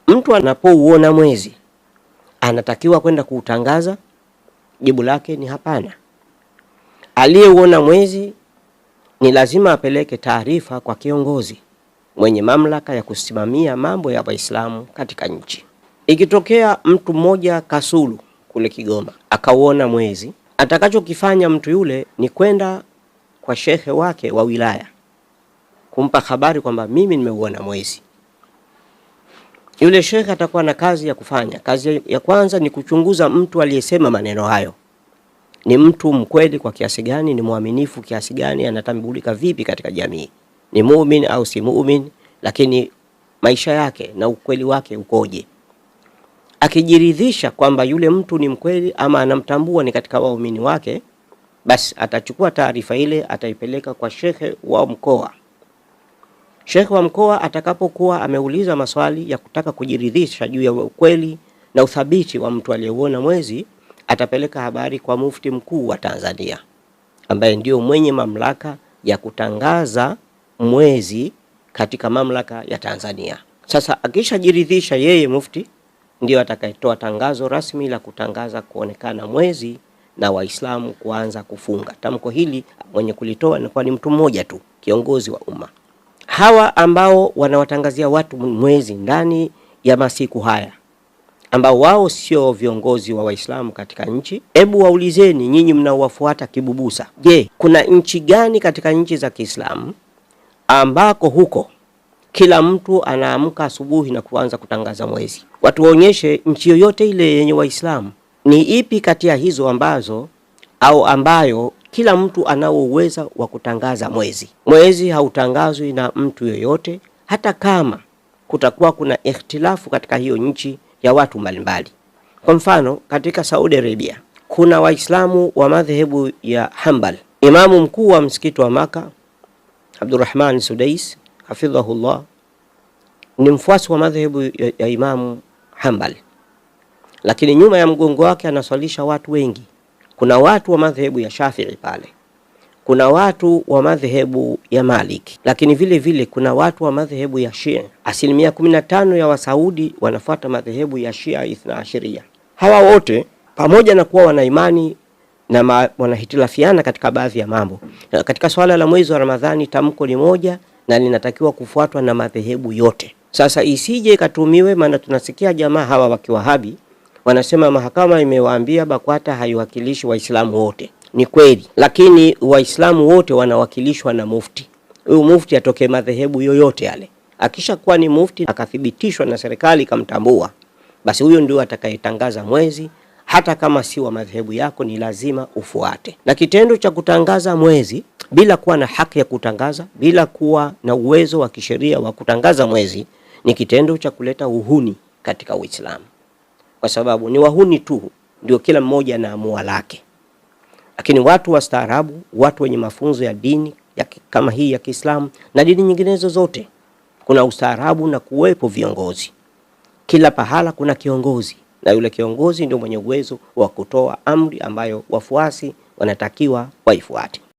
Mtu anapouona mwezi anatakiwa kwenda kuutangaza? Jibu lake ni hapana. Aliyeuona mwezi ni lazima apeleke taarifa kwa kiongozi mwenye mamlaka ya kusimamia mambo ya Waislamu katika nchi. Ikitokea mtu mmoja Kasulu kule Kigoma akauona mwezi, atakachokifanya mtu yule ni kwenda kwa shekhe wake wa wilaya kumpa habari kwamba mimi nimeuona mwezi. Yule shekhe atakuwa na kazi ya kufanya. Kazi ya kwanza ni kuchunguza mtu aliyesema maneno hayo. Ni mtu mkweli kwa kiasi gani, ni muaminifu kiasi gani, anatambulika vipi katika jamii, ni muumini au si muumini, lakini maisha yake na ukweli wake ukoje. Akijiridhisha kwamba yule mtu ni mkweli ama anamtambua ni katika waumini wake, basi atachukua taarifa ile, ataipeleka kwa shekhe wa mkoa. Shekhe wa mkoa atakapokuwa ameuliza maswali ya kutaka kujiridhisha juu ya ukweli na uthabiti wa mtu aliyeuona mwezi, atapeleka habari kwa mufti mkuu wa Tanzania ambaye ndio mwenye mamlaka ya kutangaza mwezi katika mamlaka ya Tanzania. Sasa akishajiridhisha yeye mufti, ndio atakayetoa tangazo rasmi la kutangaza kuonekana mwezi na Waislamu kuanza kufunga. Tamko hili mwenye kulitoa ni mtu mmoja tu, kiongozi wa umma. Hawa ambao wanawatangazia watu mwezi ndani ya masiku haya, ambao wao sio viongozi wa Waislamu katika nchi, hebu waulizeni nyinyi mnaowafuata kibubusa, je, kuna nchi gani katika nchi za Kiislamu ambako huko kila mtu anaamka asubuhi na kuanza kutangaza mwezi? Watu waonyeshe nchi yoyote ile yenye Waislamu. Ni ipi kati ya hizo ambayo kila mtu anao uwezo wa kutangaza mwezi? Mwezi hautangazwi na mtu yoyote, hata kama kutakuwa kuna ikhtilafu katika hiyo nchi ya watu mbalimbali. Kwa mfano, katika Saudi Arabia kuna Waislamu wa madhehebu ya Hanbal. Imamu mkuu wa msikiti wa Maka, Abdurrahman Sudais hafidhahullah, ni mfuasi wa madhehebu ya Imamu Hanbal, lakini nyuma ya mgongo wake anaswalisha watu wengi. Kuna watu wa madhehebu ya Shafi'i pale, kuna watu wa madhehebu ya Maliki, lakini vile vile kuna watu wa madhehebu ya Shia. 15% ya Wasaudi wanafuata madhehebu ya Shia Ithna Ashiria. Hawa wote pamoja na kuwa wana imani na wanahitilafiana katika baadhi ya mambo, katika swala la mwezi wa Ramadhani tamko ni moja na linatakiwa kufuatwa na madhehebu yote. Sasa isije katumiwe, maana tunasikia jamaa hawa wa Kiwahabi wanasema mahakama imewaambia BAKWATA haiwakilishi Waislamu wote. Ni kweli, lakini Waislamu wote wanawakilishwa na mufti. Huyu mufti atoke madhehebu yoyote yale. Akishakuwa ni mufti akathibitishwa na serikali ikamtambua, basi huyo ndio atakayetangaza mwezi. Hata kama si wa madhehebu yako, ni lazima ufuate. Na kitendo cha kutangaza mwezi bila kuwa na haki ya kutangaza, bila kuwa na uwezo wa kisheria wa kutangaza mwezi, ni kitendo cha kuleta uhuni katika Uislamu, kwa sababu ni wahuni tu ndio kila mmoja anaamua lake. Lakini watu wastaarabu, watu wenye mafunzo ya dini kama hii ya Kiislamu na dini nyinginezo zote, kuna ustaarabu na kuwepo viongozi. Kila pahala kuna kiongozi, na yule kiongozi ndio mwenye uwezo wa kutoa amri ambayo wafuasi wanatakiwa waifuate.